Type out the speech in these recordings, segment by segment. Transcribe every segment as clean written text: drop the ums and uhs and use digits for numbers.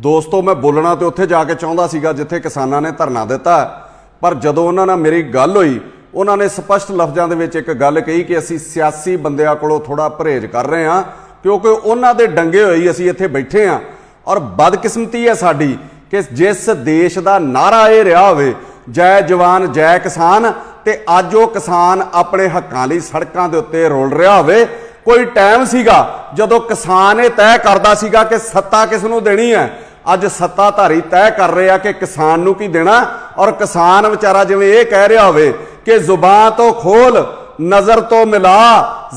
दोस्तों मैं बोलना तो उत्थे जाके चाहता सीगा जिथे किसानां ने धरना दिता, पर जदों उन्हां नाल मेरी गल होई उन्होंने स्पष्ट लफ्ज़ों दे विच एक गल कही कि असीं सियासी बंदियां कोलों थोड़ा परहेज कर रहे हैं क्योंकि उन्हां दे डंगे होई असीं इत्थे बैठे हाँ। और बदकिस्मती है साडी कि जिस देश का नारा ये रहा होवे जय जवान जय किसान, ते अज वो किसान अपने हक्कां लई सड़कां दे उत्ते रोल रहा होवे। कोई टाइम सीगा जदों किसान ये तय करदा सीगा कि सत्ता किस नूं देनी है, अज सत्ताधारी तय कर रहे हैं कि किसान नूं की देना। और किसान बेचारा जिवें ये कह रहा होवे कि जुबान तो खोल नजर तो मिला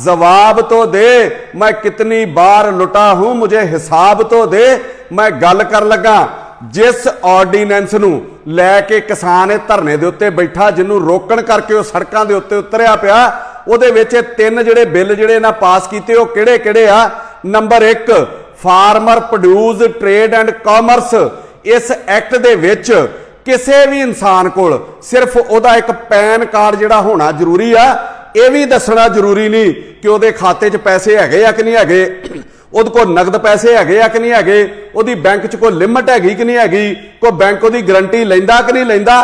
जवाब तो दे, मैं कितनी बार लुटा हूं मुझे हिसाब तो दे। मैं गल कर लगा जिस ऑर्डीनेंस नूं लैके किसान धरने दे उत्ते बैठा, जिन्हों रोकण करके वो सड़कों के उत्ते उतरिया पिया, उहदे विच तीन जिहड़े बिल जिहड़े ना पास कीते वो किहड़े किहड़े आ। Number 1 farmer produce trade and commerce. इस एक्ट दे विच किसी भी इंसान कोल सिर्फ उहदा एक पैन कार्ड जिहड़ा होना जरूरी आ, यह भी दसना जरूरी नहीं कि उहदे खाते च पैसे हैगे या कि नहीं हैगे, उहदे कोल नगद पैसे हैगे या कि नहीं हैगे, उहदी बैंक च कोई लिमिट हैगी कि नहीं हैगी, कोई बैंक उहदी गारंटी लैंदा कि नहीं लैंदा,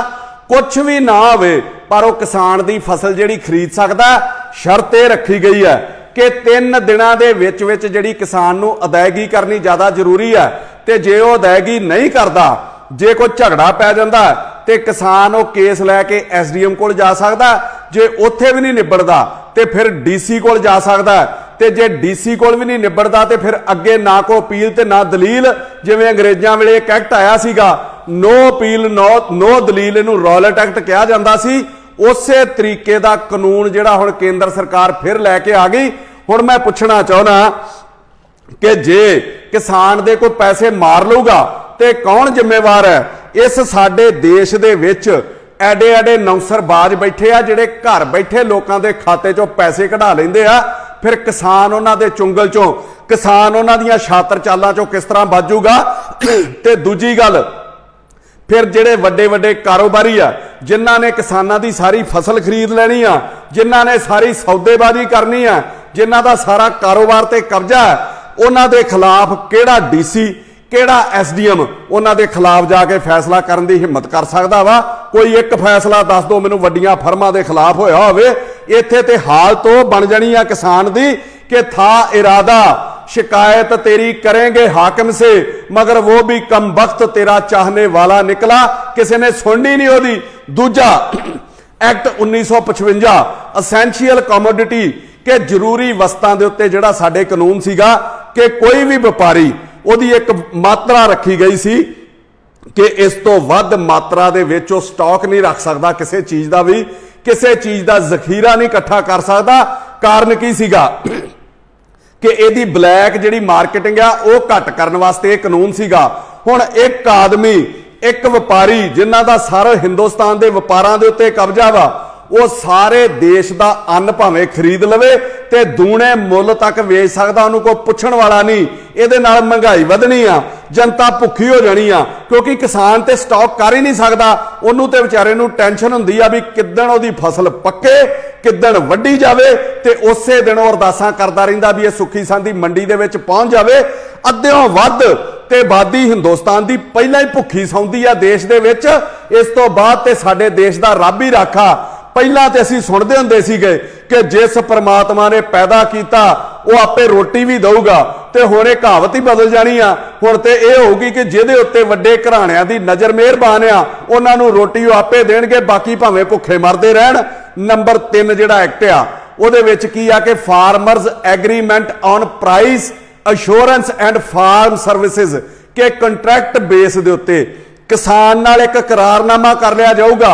कुछ भी ना होवे पर वो किसान दी फसल जिहड़ी खरीद सकदा। शर्त यह रखी गई है कि 3 दिनां दे विच विच जिहड़ी किसान नूं अदायगी करनी ज़्यादा जरूरी है, ते जे वो अदायगी नहीं करदा, जे कोई झगड़ा पै जांदा ते किसान वो केस लैके SDM कोल जा सकदा, जे उत्थे भी नहीं निबड़दा ते फिर DC कोल जा सकदा, ते जे DC कोल भी नहीं निबड़दा ते फिर अगे ना कोई अपील ते ना दलील। जिवें अंग्रेजां वेले एक एक्ट आया सीगा नो अपील नो दलील, इहनूं रॉलेट एक्ट कहा जांदा सी। उसे तरीके का कानून जिहड़ा हुण केंद्र सरकार फिर लैके आ गई। हुण मैं पुछना चाहुंदा कि जे किसान दे कोई पैसे मार लूगा ते कौन जिम्मेवार है। इस साडे देश दे विच एडे एडे नौसरबाज बैठे आ जिहड़े घर बैठे लोकां दे खाते चों पैसे कढा लैंदे आ, फिर किसान उन्हां दे चुंगल चों, किसान उन्हां दीयां छातर चालां चों किस तरह बाजूगा। ते दूजी गल फिर जिहड़े वड्डे वड्डे कारोबारी आ जिन्हां ने किसानां दी सारी फसल खरीद लैनी आ, जिन्हां ने सारी सौदेबाजी करनी आ, जिन्हां दा सारा कारोबार ते कब्जा है, उन्हां दे खिलाफ किहड़ा DC किहड़ा SDM उन्हां दे खिलाफ जाके फैसला करन दी हिम्मत कर सकदा वा। कोई एक फैसला दस दो मैनूं वड्डियां फर्मां दे खिलाफ होया होवे। इत्थे ते हाल तो बन जानी आ किसान दी कि था इरादा शिकायत तेरी करेंगे हाकिम से, मगर वो भी कम वक्त तेरा चाहने वाला निकला, किसी ने सुननी नहीं होदी। दूजा एक्ट 1955 असेंशियल कमोडिटी के जरूरी वस्तां दे उत्ते जिहड़ा साडे कानून सीगा कि कोई भी व्यापारी उहदी एक मात्रा रखी गई सी कि इस तो वध मात्रा दे विच वो स्टॉक नहीं रख सकदा, किसी चीज़ का भी किसी चीज़ का जखीरा नहीं इकट्ठा कर सकदा। कारण की सीगा कि इहदी ब्लैक जिहड़ी मार्केटिंग आ वो घट करन वास्ते ये कानून सीगा। हुण एक आदमी एक व्यापारी जिन्हां दा सारे हिंदुस्तान दे व्यापारां दे उत्ते कब्जा वा, वो सारे देश का अन्न भावें खरीद लवे ते दूने मुल तक वेच सकदा, उन्होंने कोई पुछण वाला नहीं। इहदे नाल महंगाई वधनी आ, जनता भुखी हो जानी आ, क्योंकि किसान ते स्टॉक कर ही नहीं सकदा। उन्होंने ते विचारे नूं टेंशन हुंदी आ भी किदण उहदी फसल पक्के किदण वड्डी जावे, ते उसे दिन वो अरदासां करदा रहिंदा भी ये सुखी सांदी मंडी दे विच पहुंच जावे। अद्धियों वध ते आबादी हिंदुस्तान दी पहिलां ही भुखी सौंदी आ देश दे विच, इस तो बाद ते साडे देश दा रब ही राखा। पहला तो असीं सुनते हुंदे सीगे कि जिस परमात्मा ने पैदा किया वो आपे रोटी भी दऊगा, ते हुण इह कहावत ही बदल जानी आ। हुण ते इह होगी कि जिहदे उत्ते वड्डे घराणिਆਂ दी नज़र मेहरबान आ उन्हां नूं रोटी वो आपे देणगे, बाकी भावें भुखे मरदे रहण। नंबर 3 जिहड़ा एक्ट आ उहदे विच की आ कि farmers agreement on price assurance and farm services के कंट्रैक्ट बेस दे उत्ते किसान नाल एक करारनामा कर लिया जाऊगा,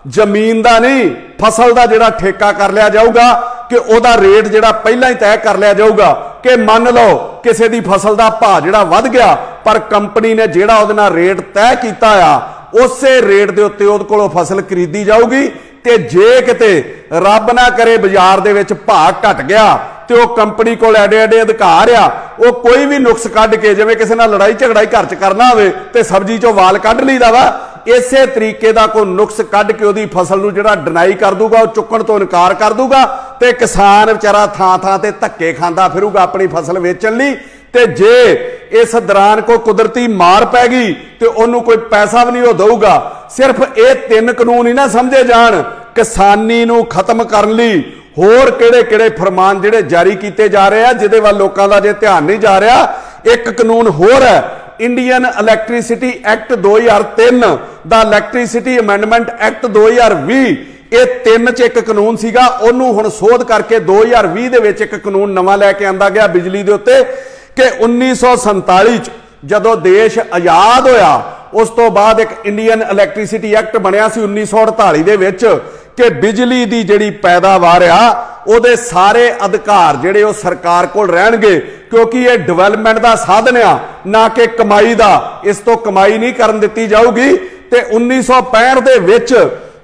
जमीन का नहीं फसल का जिहड़ा ठेका कर लिया जाऊगा कि उहदा रेट जिहड़ा पहला ही तय कर लिया जाऊगा कि मान लो किसी दी फसल का भाव जिहड़ा वध गया पर कंपनी ने जिहड़ा उहदे नाल रेट तय कीता आ उसे रेट दे उत्ते उहदे कोलों फसल खरीदी जाऊगी। ते जे किते रब ना करे बाजार दे विच भाव घट गया तो वह कंपनी को एडे एडे अधिकार आ, वो कोई भी नुक्स कढ़ के जिवें किसी नाल लड़ाई झगड़ाई घर च करना होवे ते सब्जी चों वाल कढ़ लईदा वा, इसे तरीके का कोई नुक्स कढ़ के उहदी फसल नूं जिहड़ा डिनाई कर दूगा, चुकण तो इनकार कर दूगा, ते किसान बेचारा थां थां ते धक्के खांदा फिरूगा अपनी फसल वेचण लई। ते जे इस दौरान कोई कुदरती मार पै गई तो उन्होंने कोई पैसा भी नहीं वो दूगा। सिर्फ ये 3 कानून ही ना समझे जान, किसानी नूं खत्म करने लई होर किहड़े-किहड़े फरमान जिहड़े जारी किए जा रहे हैं जिहदे वल लोकां दा जे ध्यान नहीं जा रहा। एक कानून होर है, इंडियन इलैक्ट्रिसिटी एक्ट 2003 दा इलैक्ट्रिसिटी अमेंडमेंट एक्ट 2020, ये 3 च एक कानून सीगा, उन्होंने हुण सोध करके 2020 दे विच एक कानून नवां लैके आंदा गया बिजली दे उत्ते कि 1947 च जदों देश आज़ाद होया उस तो बाद एक इंडियन इलैक्ट्रिसिटी एक्ट बनिया सी 1948 दे विच कि बिजली दी जिहड़ी पैदावार आ ਉਹਦੇ सारे अधिकार जिहड़े ਉਹ सरकार कोल रहणगे, क्योंकि ये डिवेलपमेंट का साधन आ ना कि कमाई का। इस तो कमाई नहीं करन दित्ती जाऊगी। ते 1965 दे विच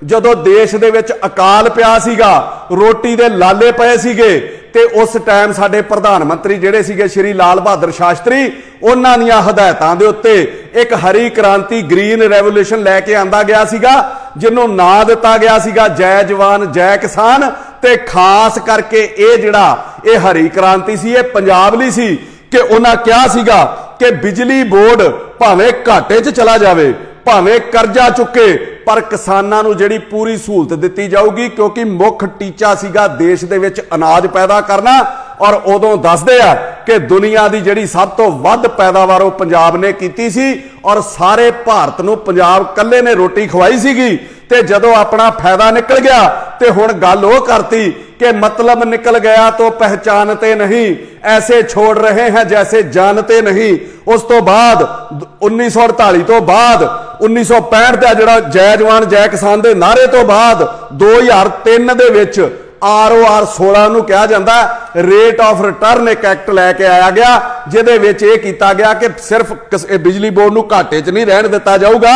जदों देश दे विच अकाल पिया सीगा, रोटी दे लाले पए सीगे, ते उस टाइम साडे प्रधानमंत्री जिहड़े सीगे श्री लाल बहादुर शास्त्री, उन्हां दीयां हदायतां दे उत्ते एक हरी क्रांति ग्रीन रेवोल्यूशन लैके आंदा गया सीगा, जिन्हों नां दिता गया सीगा जय जवान जय किसान। ते खास करके ये जिहड़ा ये हरी क्रांति सी ये पंजाब लई सी कि उन्हां कहा सीगा कि बिजली बोर्ड भावें घाटे च चला जावे, भावें कर्जा चुके, पर किसानां नूं जिहड़ी पूरी सहूलत दित्ती जाऊगी, क्योंकि मुख टीचा सीगा देश दे विच अनाज पैदा करना। और उदों दसदे आ कि दुनिया की जिहड़ी सब तो वध पैदावार वो पंजाब ने कीती सी और सारे भारत नूं पंजाब कल्ले ने रोटी खवाई सीगी। ते जदों अपना फायदा निकल गया तो हुण गल वो करती कि मतलब निकल गया तो पहचानते नहीं, ऐसे छोड़ रहे हैं जैसे जानते नहीं। उस तो बाद 1948 तो बाद 1965 का जिहड़ा जय जवान जय किसान के नारे तो बाद 2003 दे विच ROR 16 नूं कहा जाता रेट ऑफ रिटर्न एक एक्ट लैके आया गया, जिहदे विच इह कीता गया कि सिर्फ बिजली बोर्ड नूं घाटे च नहीं रहन दिता जाऊगा,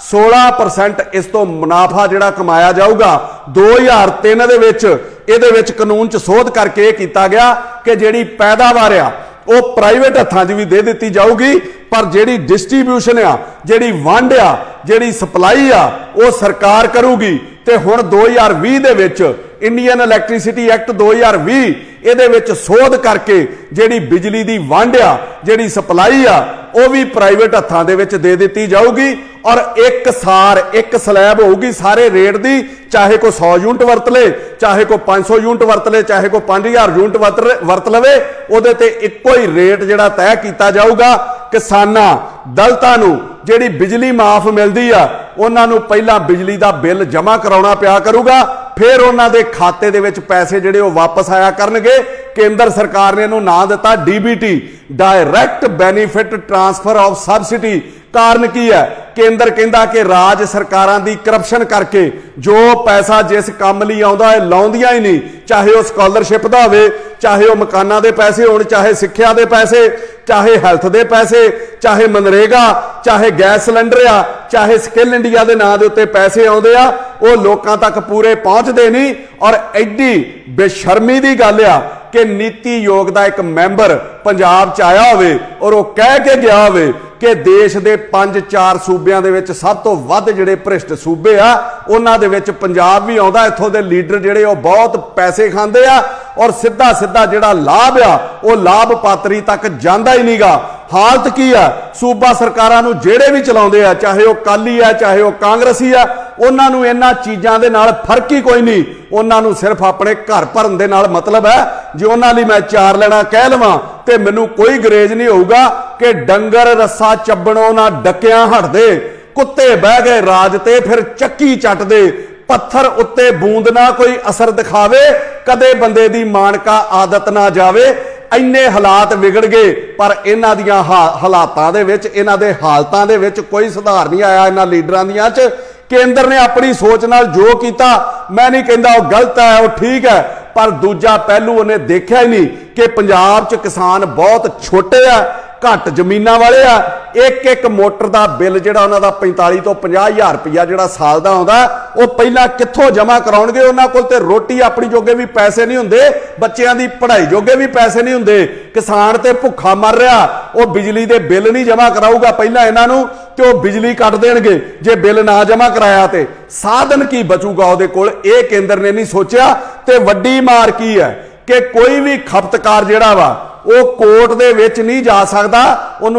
16% इस तो मुनाफा जिहड़ा कमाया जाऊगा। 2003 दे विच इहदे विच कानून च सोध करके कीता गया कि जिहड़ी पैदावार आ वो प्राइवेट हत्थां 'च भी दे दित्ती जाऊगी, पर जिहड़ी डिस्ट्रीब्यूशन आ, जिहड़ी वंड आ, जिहड़ी सप्लाई आ, वो सरकार करूगी। ते हुण 2020 दे विच इंडियन इलैक्ट्रिसिटी एक्ट 2020 इहदे विच सोध करके जिहड़ी बिजली दी वंड आ, जिहड़ी सप्लाई आ, वो भी प्राइवेट हत्थां दे विच दे दित्ती जाऊगी और एक सार एक स्लैब होगी सारे रेट दी, चाहे कोई 100 यूनिट वरत ले, चाहे कोई 500 यूनिट वरत ले, चाहे कोई 5000 यूनिट वरत लवे, उहदे ते इक्को ही रेट जिहड़ा तय कीता जाऊगा। किसानां दलितां नूं जिहड़ी बिजली माफ मिलदी आ उन्हां नूं पहिलां बिजली दा बिल जमा कराउणा पिया करूगा, फिर उन्हां दे खाते दे विच पैसे जिहड़े वो वापस आया करनगे। केंद्र सरकार ने इहनूं नाम दिता DBT, direct benefit transfer of subsidy. कारण की है? केंद्र कहता कि राज सरकारां दी करप्शन करके जो पैसा जिस काम लई आउंदा है लाउंदियां ही नहीं, चाहे वह स्कॉलरशिप दा होवे, चाहे वह मकानां दे पैसे होण, चाहे सिक्ख्या दे पैसे, चाहे हैल्थ दे पैसे, चाहे मनरेगा, चाहे गैस सिलेंडर आ, चाहे स्किल इंडिया दे नां दे उत्ते पैसे आउंदे आ, वो लोकां तक पूरे पहुंचदे नहीं। और एडी बेशर्मी दी गल आ कि नीति योग का एक मैंबर पंजाब च आया होवे और वो कह के गया होवे कि देश के 5-4 सूबियां दे विच सब तो वध जिहड़े भ्रिष्ट सूबे आ उन्हां दे विच पंजाब भी आउंदा। इत्थों दे लीडर जिहड़े वो बहुत पैसे खांदे आ और सीधा सीधा जिहड़ा लाभ आ वो लाभ पात्री तक जांदा ही नहींगा। हालत की है? सूबा सरकारां नूं जिहड़े भी चलाउंदे आ, चाहे वो अकाली आ चाहे वो कांग्रेसी आ, उन्हां नूं इन्हां चीज़ां दे नाल फर्क ही कोई नहीं। उन्हां नूं सिर्फ अपने घर भरन दे नाल मतलब है। जे उन्हां लई मैं 4 लेना कह लवां ते मैनूं कोई गरेज नहीं होऊगा कि डंगर रस्सा चब्बणों ना डकियां हटदे, कुत्ते बह गए राज ते फिर चक्की चटदे, पत्थर उत्ते बूंद ना कोई असर दिखावे, कदे बंदे दी मानका आदत ना जावे। इन्ने हालात बिगड़ गए, पर इन्हां दियां हालातां दे विच, इन्हां दे हालतां दे विच कोई सुधार नहीं आया। इन्हां लीडरां दियां च केंद्र ने अपनी सोच नाल जो किया, मैं नहीं कहता वो गलत है, वो ठीक है, पर दूजा पहलू उन्हें देखा ही नहीं कि पंजाब च किसान बहुत छोटे आ, घट जमीना वाले आ। एक मोटर का बिल जिहड़ा उन्हां दा 45 तो 50,000 रुपया जिहड़ा साल दा आउंदा, वो पहला कित्थों जमा कराउणगे? उन्हां कोल ते रोटी अपनी जोगे भी पैसे नहीं हुंदे, बच्चियां दी पढ़ाई जोगे भी पैसे नहीं हुंदे। किसान ते भुखा मर रहा, वो बिजली दे बिल नहीं जमा कराऊगा पहला इन्हां नूं ते वो बिजली कट देणगे। जे बिल ना जमा कराया ते साधन की बचूगा उहदे कोल? ये केंद्र ने नहीं सोचिया। ते वड्डी मार की है कि कोई भी खपतकार जिहड़ा वा वो कोर्ट दे विच नहीं जा सकता, वो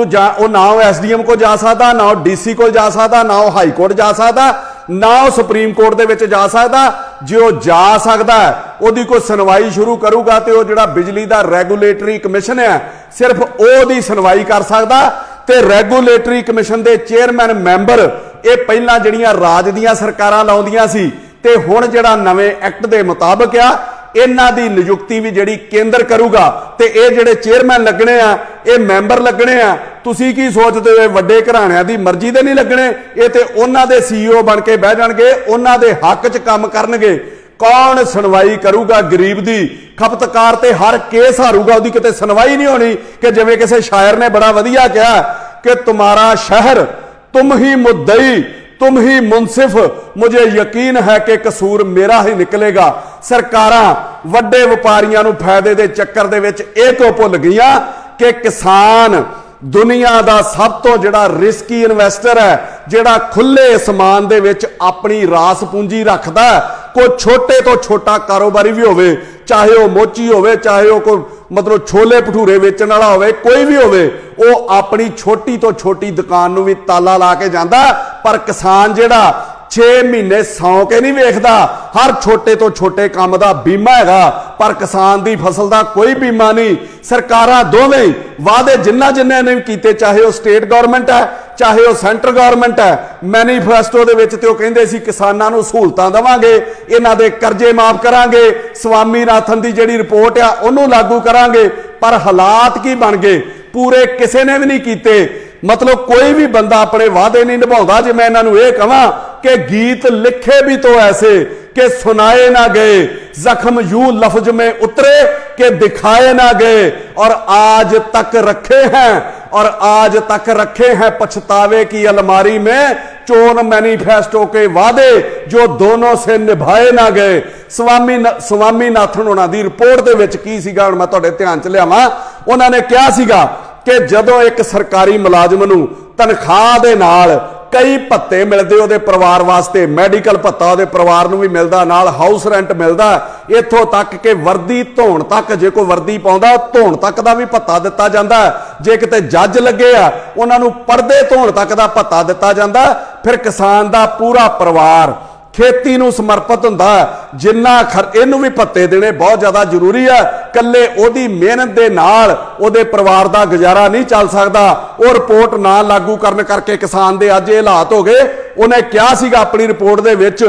ना SDM को जा सकता, ना DC को जा सकता, ना हाई कोर्ट जा सकता, ना सुप्रीम कोर्ट दे विच जा सकता। जो जा सकता है उसकी कोई सुनवाई शुरू करूगा तो जो बिजली का रेगूलेटरी कमिशन है सिर्फ ओदी सुनवाई कर सकता। ते रेगूलेटरी कमिशन के चेयरमैन मैंबर ये पहला जड़ियां राज दियां सरकारां लाउंदियां सी ते हुण जिहड़ा नवें एक्ट के मुताबिक आ इन्हां दी नियुक्ति भी जिहड़ी केंद्र करूगा ते ये जिहड़े चेयरमैन लगने आ ये मैंबर लगने आ। तुसीं की सोचदे हो वड्डे घराणिਆਂ दी मर्जी दे नहीं लगने, ये ते उन्हां दे CEO बन के बह जाणगे, उन्हां दे हक च काम करनगे। कौन सुनवाई करूगा गरीब दी? खपतकार ते हर केस हारूगा, उसकी किते सुनवाई नहीं होनी। कि जिवें किसी शायर ने बड़ा वधिया कहा कि तुम्हारा शहर तुम ही मुद्दई तुम ही मुनसिफ, मुझे यकीन है कि कसूर मेरा ही निकलेगा। सरकारां वड्डे व्यापारियों नूं फायदे दे चक्कर दे विच इह तो भुल गईयां कि किसान दुनिया का सब तो जिहड़ा रिस्की इन्वेस्टर है, जिहड़ा खुले आसमान दे विच अपनी रास पूंजी रखदा है। कोई छोटे तो छोटा कारोबारी भी होवे, चाहे वह मोची होवे, चाहे वह कोई मतलब छोले भटूरे वेचण वाला होवे, कोई भी होवे, वो अपनी छोटी तो छोटी दुकान नूं भी ताला ला के जांदा। पर किसान जिहड़ा 6 महीने सौ के नहीं वेखदा, हर छोटे तो छोटे काम का बीमा हैगा, पर किसान की फसल का कोई बीमा नहीं। सरकारां दोवें वादे जिन्ना जिन्ने ने कीते, चाहे वह स्टेट गवर्नमेंट है चाहे वह सेंटर गवर्नमेंट है, मैनीफेस्टो दे विच ते ओह कहिंदे सी किसानां नूं सहूलतां देवांगे, इन्हां दे कर्जे माफ करांगे, स्वामीनाथन की जिहड़ी रिपोर्ट आ उहनूं लागू करांगे। पर हालात की बन गए? पूरे किसी ने भी नहीं कीते। मतलब कोई भी बंदा अपने वादे नहीं निभाता। जे मैं इन्हों ये कहां कि गीत लिखे भी तो ऐसे कि सुनाए ना गए, जख्म यूं लफ्ज में उतरे कि दिखाए ना गए, और आज तक रखे हैं और आज तक रखे हैं पछतावे की अलमारी में चोन मैनिफेस्टो के वादे जो दोनों से निभाए ना गए। स्वामीनाथन होना दी रिपोर्ट दे विच की सीगा, मैं तुहाडे ध्यान च लियावां। उन्होंने कहा सीगा कि जदों एक सरकारी मुलाजम नूं तनख्वाह दे नाल कई भत्ते मिलते उहदे परिवार वास्ते, मैडिकल भत्ता उहदे परिवार नूं भी मिलदा, नाल हाउस रेंट मिलदा, इत्थों तक कि वर्दी धोण तक, जे कोई वर्दी पाउंदा धोण तक दा भी भत्ता दिता जांदा। जे किते जज लगे आ उहनां नूं पर्दे धोण तक दा भत्ता दिता जांदा। फिर किसान दा पूरा परिवार खेती नूं समर्पित हुंदा, जिन्ना इहनूं भी भत्ते देने बहुत ज़्यादा जरूरी है। कल्ले ओहदी मेहनत दे नाल ओहदे परिवार दा गुजारा नहीं चल सकदा। वो रिपोर्ट ना लागू करन करके किसान दे अज हालात हो गए। उन्हें कहा सीगा अपनी रिपोर्ट दे विच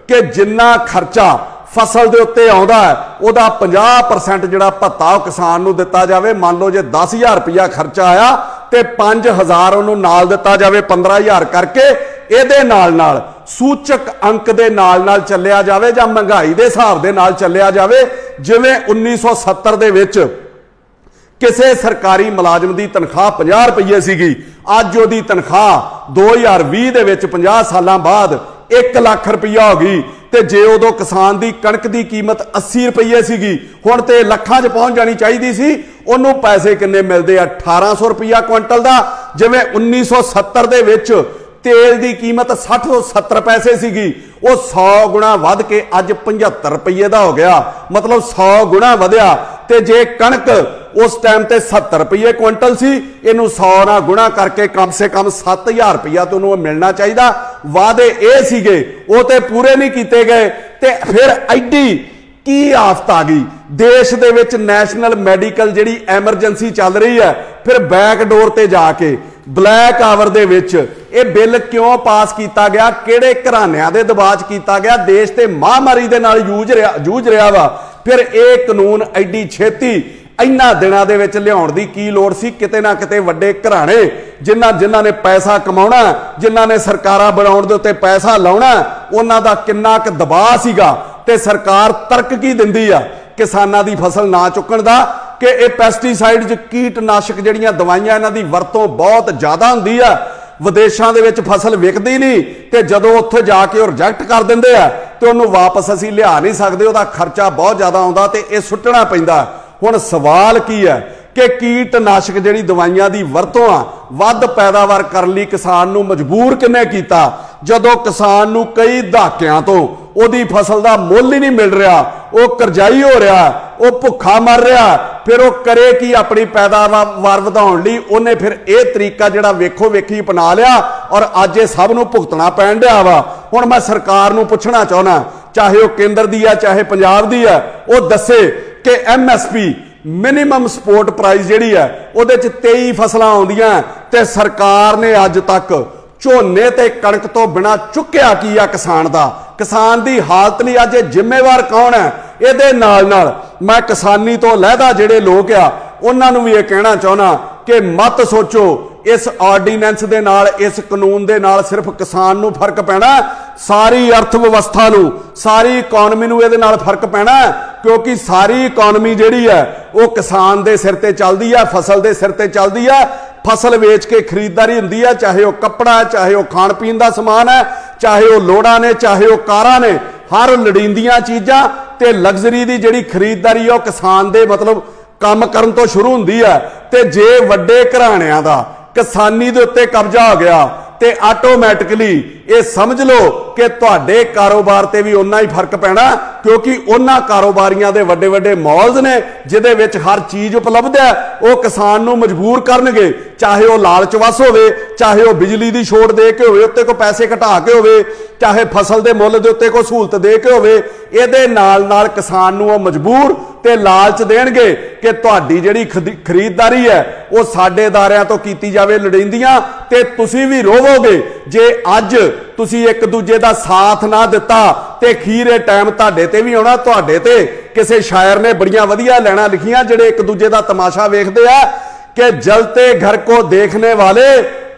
कि जिन्ना खर्चा फसल दे उत्ते आउंदा है उहदा 50% जिहड़ा भत्ता किसान नूं दिता जावे। मान लो जे 10,000 रुपया खर्चा आया तो 5,000 उहनूं नाल दिता जावे, 15,000 करके इहदे नाल सूचक अंक दे नाल चलिया जावे जां महंगाई दे हिसाब दे नाल चलिया जावे। जिवें 1970 दे विच किसी सरकारी मुलाजम की तनख्वाह 50 रुपये सीगी, अज उहदी तनख्वाह 2020 दे विच 50 सालां बाद 1 लाख रुपया हो गई। ते जे उदों किसान की कणक की कीमत 80 रुपये सीगी, हुण ते लाखां च पहुंच जानी चाहिए सी। उन्होंने पैसे किन्ने मिलते 1800 रुपया क्विंटल का। जिवें 1970 दे विच तेल की कीमत 60 ਤੋਂ 70 पैसे सीगी, वो 100 गुणा वध के अज 75 रुपये का हो गया, मतलब 100 गुणा वधिया। ते जे कणक उस टाइम ते 70 रुपये क्विंटल सी, इनू 100 ना गुणा करके कम से कम 7,000 रुपया तो उन्होंने मिलना चाहिए। वादे ये सीगे वो तो पूरे नहीं किए गए। ते फिर एडी की आफत आ गई देश दे विच, नैशनल मैडिकल जिहड़ी एमरजेंसी चल रही है, फिर बैकडोर ते जाके ब्लैक आवर दे विच ये बिल क्यों पास किया गया, किहड़े घराणिਆਂ दे दबाव च किया गया, देश ते महामारी दे नाल जूझ रहा वा। फिर ये कानून एडी छेती इन्ना दिनां दे विच लियाउण दी की लोड़ सी? किते ना किते वड्डे घराणे जिन्हां ने पैसा कमाउणा, जिन्हां ने सरकारां बनाउण दे उत्ते पैसा लाउणा, उन्हां दा किन्ना क दबाव सीगा। ते सरकार तर्क की दिंदी आ किसानां दी फसल ना चुकण दा कि ये पैसटीसाइड कीटनाशक जिहड़ियां दवाइयां इन्हां दी वरतों बहुत ज़्यादा हुंदी आ, विदेशों के फसल विकती नहीं, तो जदों उत्थे जाके रिजेक्ट कर देंदे आ ते उहनूं वापस असीं लिया नहीं सकते, उहदा खर्चा बहुत ज़्यादा आउंदा ते इह सुट्टना पैंदा। हुण सवाल की है कि कीटनाशक जिहड़ी दवाइयां दी वरतों आ वध पैदावार करने लई किसान नूं मजबूर किने कीता? जदों किसान नूं कई दहाकियां तो उहदी फसल दा मुੱਲ ही नहीं मिल रहा, वो करजाई हो रहा, वो भुखा मर रहा, फिर वो करे कि अपनी पैदावार वधाउण लई उन्हें फिर यह तरीका जिहड़ा वेखो वेखी अपना लिया और अज ये सब नूं भुगतना पैण दिया वा। हुण मैं सरकार नूं पुछना चाहुंदा, चाहे वो केंद्र दी है चाहे पंजाब दी है, वो दसे कि MSP मिनिमम सपोर्ट प्राइस जिहड़ी है उहदे च 23 फसलां आउंदियां ते सरकार ने अज तक झोने ते कणक तो बिना चुक्या की आ किसान दा। किसान दी हालत लई अज जिम्मेवार कौन है? इहदे नाल नाल मैं किसानी तो लहदा जिहड़े लोग आ उन्हां नूं भी ये कहना चाहुंदा कि मत सोचो इस ऑर्डीनेंस दे नाल, इस कानून दे नाल सिर्फ किसान नूं फर्क पैना, सारी अर्थ व्यवस्था नूं, सारी इकोनॉमी नूं इहदे नाल फर्क पैना, क्योंकि सारी इकोनॉमी जिहड़ी है वो किसान दे सिर ते चलदी है, फसल दे सिर ते चलदी है। फसल वेच के खरीददारी हुंदी है, चाहे वो कपड़ा है, चाहे वो खाण पीण दा समान है, चाहे वो लोड़ां ने, चाहे वो कारां ने, हर लड़ींदियां चीज़ां ते लग्जरी दी जिहड़ी खरीददारी है वो किसान दे मतलब काम करन तो शुरू हुंदी है। ते जे वड्डे घराणिਆਂ दा किसानी दे उत्ते कब्जा हो गया ते आटोमैटिकली ये समझ लो कि तुहाडे कारोबार ते भी उन्ना ही फर्क पैना, क्योंकि उन्ना कारोबारियां दे वड्डे वड्डे मॉल्स ने जिहदे विच हर चीज़ उपलब्ध है, वो किसान नूं मजबूर करनगे, चाहे वो लालच वस होवे, चाहे वो बिजली दी छूट दे के होवे, उत्ते को पैसे घटा के होवे, चाहे फसल दे मुੱਲ दे उत्ते को सहूलत दे के होवे, इहदे नाल नाल किसान नूं मजबूर ते लालच देणगे कि तुहाडी जिहड़ी खरीददारी है वो साडे दारियां तो कीती जावे लड़ींदियां, ते तुसीं भी रोवोगे जे अज तुसीं एक दूजे दा साथ ना दिता ते खीरे टाइम तुहाडे ते भी आउणा। तुहाडे ते किसी शायर ने बड़ियां वधिया लाइनां लिखियां जिहड़े एक दूजे दा तमाशा वेखदे आ कि जलते घर को देखने वाले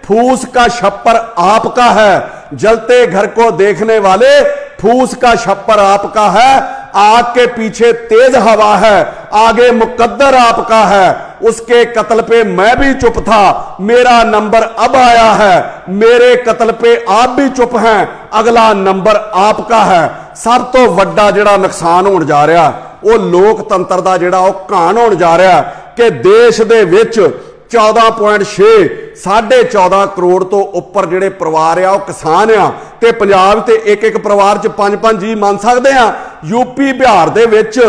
फूस का छप्पर आपका है, जलते घर को देखने वाले फूस का छप्पर आपका है, आग के पीछे तेज हवा है, आगे मुकद्दर आपका है, उसके कत्ल पे मैं भी चुप था, मेरा नंबर अब आया है, मेरे कत्ल पे आप भी चुप हैं, अगला नंबर आपका है। सब तो वड्डा जिहड़ा नुकसान होण जा रहा वो लोकतंत्र दा जिहड़ा वो घाण होण जा रहा कि देश दे विच 14.6 14.5 करोड़ तो उपर जिहड़े परिवार आ किसान आ, ते पंजाब ते एक एक परिवार च 5-5 जी मान सकते हैं। यूपी बिहार दे विच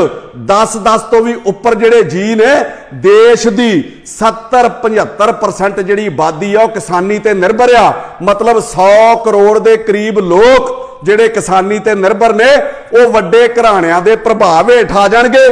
10-10 तो भी उपर जिहड़े जी ने। देश दी 70-75% जिहड़ी आबादी आ किसानी ते निर्भर आ, मतलब 100 करोड़ दे करीब लोग जिहड़े किसानी ते निर्भर ने वो वड्डे घराणिਆਂ दे प्रभाव हेठ आ जाणगे।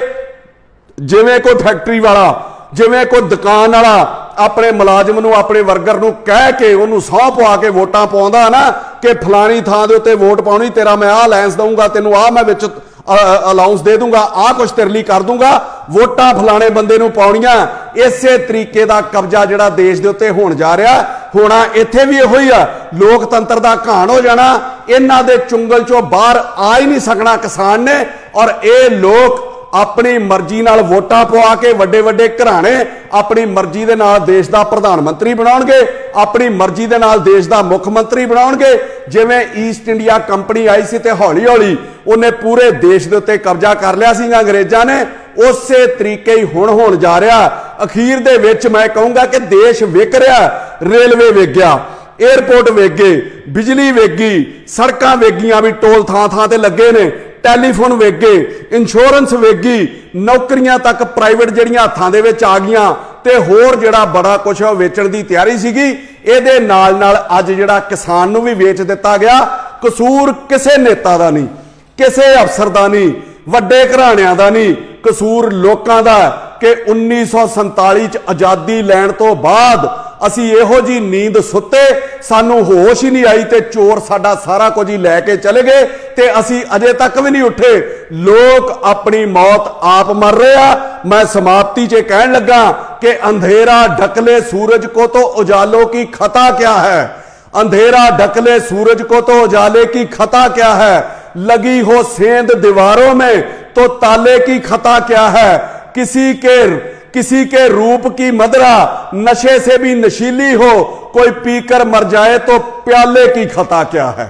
जिवें कोई फैक्टरी वाला, जिवें कोई दुकान वाला अपने मुलाजम नूं, अपने वर्कर नूं कह के उन्होंने सौं पवा के वोटां पाउंदा ना कि फलानी थां दे उत्ते वोट पाउणी, तेरा मैं आ लाइनस दूंगा, तेनों आ मैं विच अलाउंस दे दूंगा, आ कुछ तेरे लिए कर दूंगा, वोटां फलाने बंदे नूं पाउणीआं। इसे तरीके का कब्जा जिहड़ा देश दे उत्ते होण जा रहा, होना इत्थे भी इहो ही आ। लोकतंत्र दा घाण हो जाना, इन्हां दे चुंगल चों बाहर आ ही नहीं सकना किसान ने। और ये लोग अपनी मर्जी नाल वोटां पवा के वड्डे वड्डे घराणे अपनी मर्जी दे नाल देश दा प्रधानमंत्री बनाउणगे, अपनी मर्जी दे नाल देश दा मुख मंत्री बनाउणगे। जिवें ईस्ट इंडिया कंपनी आई सी ते हौली हौली उन्हें पूरे देश दे उत्ते कब्जा कर लिया सी अंग्रेजां ने, उसे तरीके ही हुण होण जा रहा। अखीर दे विच मैं कहूँगा कि देश विक रहा, रेलवे विक गया, एयरपोर्ट विक गए, बिजली विक गई, सड़कां विक गईयां भी टोल थां थां ते लगे ने, टैलीफोन विक गए, इंश्योरेंस विक गई, नौकरियां तक प्राइवेट जिहड़ियां हत्थां दे विच आ गईयां ते होर जिहड़ा बड़ा कुछ वेचण दी तैयारी सीगी। इहदे नाल नाल अज जिहड़ा किसान नूं भी वेच दित्ता गया। कसूर किसे नेता दा नहीं, किसे अफसर दा नहीं, वड्डे घराणिਆਂ दा नहीं, कसूर लोकां दा कि 1947 च आज़ादी लैण तो बाद असी इहो जी नींद सुते, सानू होश ही नहीं आई ते चोर साडा सारा कुछ ही लैके चले गए ते असी अजे तक भी नहीं उठे। लोग अपनी मौत आप मर रहे आ। मैं समाप्ति च कहन लगा कि अंधेरा ढकले सूरज को तो उजालों की खता क्या है, अंधेरा ढकले सूरज को तो उजाले की खता क्या है, लगी हो सेंध दीवारों में तो ताले की खता क्या है, किसी के रूप की मदरा नशे से भी नशीली हो, कोई पीकर मर जाए तो प्याले की खता क्या है।